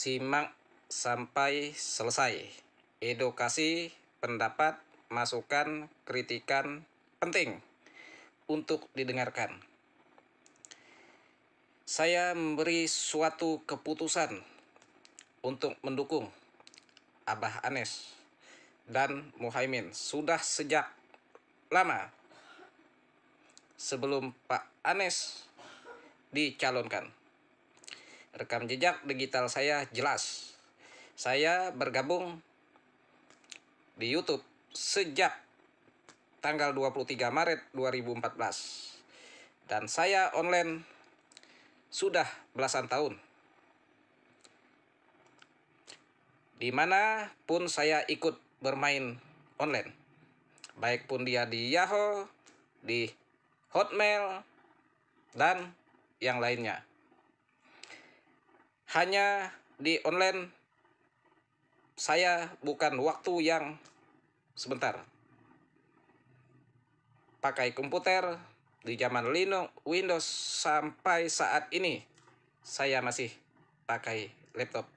Simak sampai selesai. Edukasi, pendapat, masukan, kritikan penting untuk didengarkan. Saya memberi suatu keputusan untuk mendukung Abah Anies dan Muhaimin sudah sejak lama sebelum Pak Anies dicalonkan. Rekam jejak digital saya jelas. Saya bergabung di YouTube sejak tanggal 23 Maret 2014. Dan saya online sudah belasan tahun. Dimanapun saya ikut bermain online. Baik pun dia di Yahoo, di Hotmail, dan yang lainnya. Hanya di online saya bukan waktu yang sebentar. Pakai komputer di zaman Windows sampai saat ini saya masih pakai laptop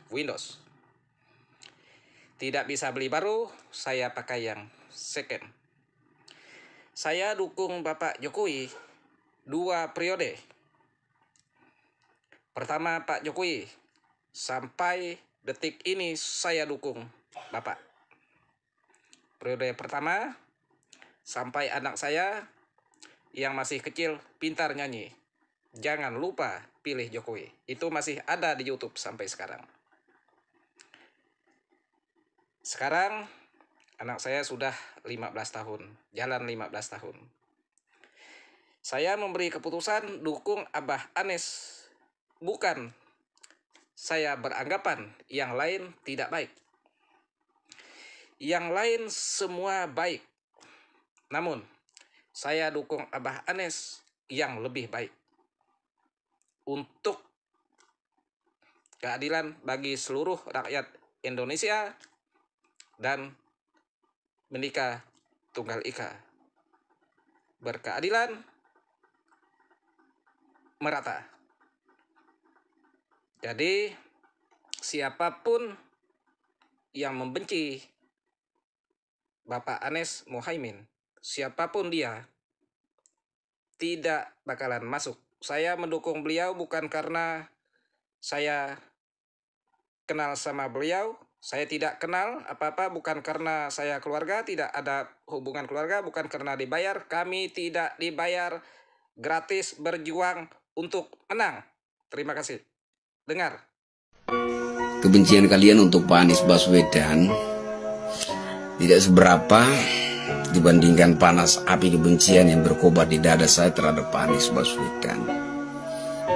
Windows. Tidak bisa beli baru, saya pakai yang second. Saya dukung Bapak Jokowi 2 periode. Pertama Pak Jokowi, sampai detik ini saya dukung Bapak. Periode pertama, sampai anak saya yang masih kecil pintar nyanyi. Jangan lupa pilih Jokowi. Itu masih ada di YouTube sampai sekarang. Sekarang anak saya sudah 15 tahun, jalan 15 tahun. Saya memberi keputusan dukung Abah Anies. Bukan saya beranggapan yang lain tidak baik. Yang lain semua baik. Namun, saya dukung Abah Anies yang lebih baik. Untuk keadilan bagi seluruh rakyat Indonesia dan Bhinneka Tunggal Ika. Berkeadilan merata. Jadi, siapapun yang membenci Bapak Anies Muhaimin, siapapun dia, tidak bakalan masuk. Saya mendukung beliau bukan karena saya kenal sama beliau. Saya tidak kenal apa-apa, bukan karena saya keluarga, tidak ada hubungan keluarga, bukan karena dibayar. Kami tidak dibayar, gratis berjuang untuk menang. Terima kasih. Dengar. Kebencian kalian untuk Pak Anies Baswedan tidak seberapa dibandingkan panas api kebencian yang berkobar di dada saya terhadap Pak Anies Baswedan.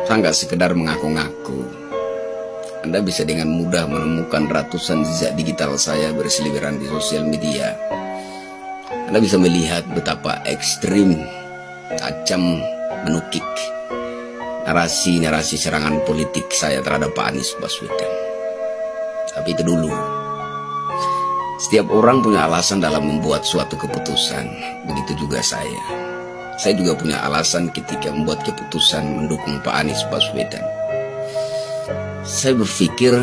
Saya nggak sekedar mengaku-ngaku. Anda bisa dengan mudah menemukan ratusan jejak digital saya berseliweran di sosial media. Anda bisa melihat betapa ekstrim, tajam, menukik narasi-narasi serangan politik saya terhadap Pak Anies Baswedan. Tapi itu dulu. Setiap orang punya alasan dalam membuat suatu keputusan. Begitu juga saya. Saya juga punya alasan ketika membuat keputusan mendukung Pak Anies Baswedan. Saya berpikir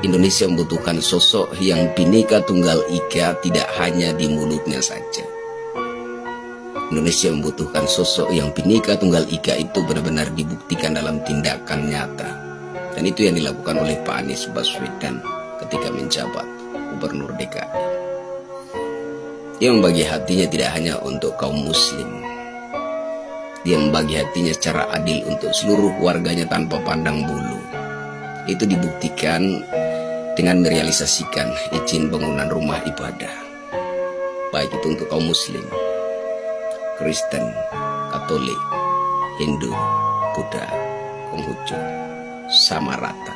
Indonesia membutuhkan sosok yang Bhinneka Tunggal Ika tidak hanya di mulutnya saja. Indonesia membutuhkan sosok yang Bhinneka Tunggal Ika itu benar-benar dibuktikan dalam tindakan nyata. Dan itu yang dilakukan oleh Pak Anies Baswedan ketika menjabat Gubernur DKI. Dia membagi hatinya tidak hanya untuk kaum muslim. Dia membagi hatinya secara adil untuk seluruh warganya tanpa pandang bulu. Itu dibuktikan dengan merealisasikan izin bangunan rumah ibadah. Baik itu untuk kaum muslim, Kristen, Katolik, Hindu, Buddha, Konghucu, sama rata,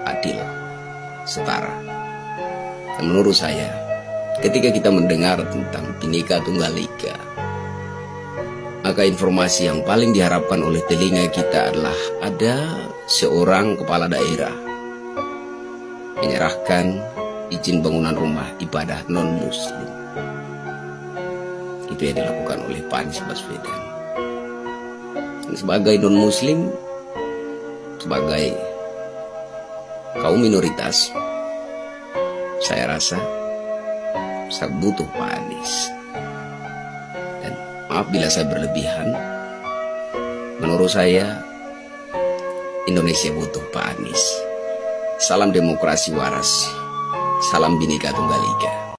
adil, setara. Dan menurut saya, ketika kita mendengar tentang Bhinneka Tunggal Ika, maka informasi yang paling diharapkan oleh telinga kita adalah ada seorang kepala daerah menyerahkan izin bangunan rumah ibadah non-muslim. Itu yang dilakukan oleh Pak Anies Baswedan. Dan sebagai non-muslim, sebagai kaum minoritas, saya rasa saya butuh Pak Anies. Dan maaf bila saya berlebihan, menurut saya Indonesia butuh Pak Anies. Salam demokrasi waras, salam Bhinneka Tunggal Ika.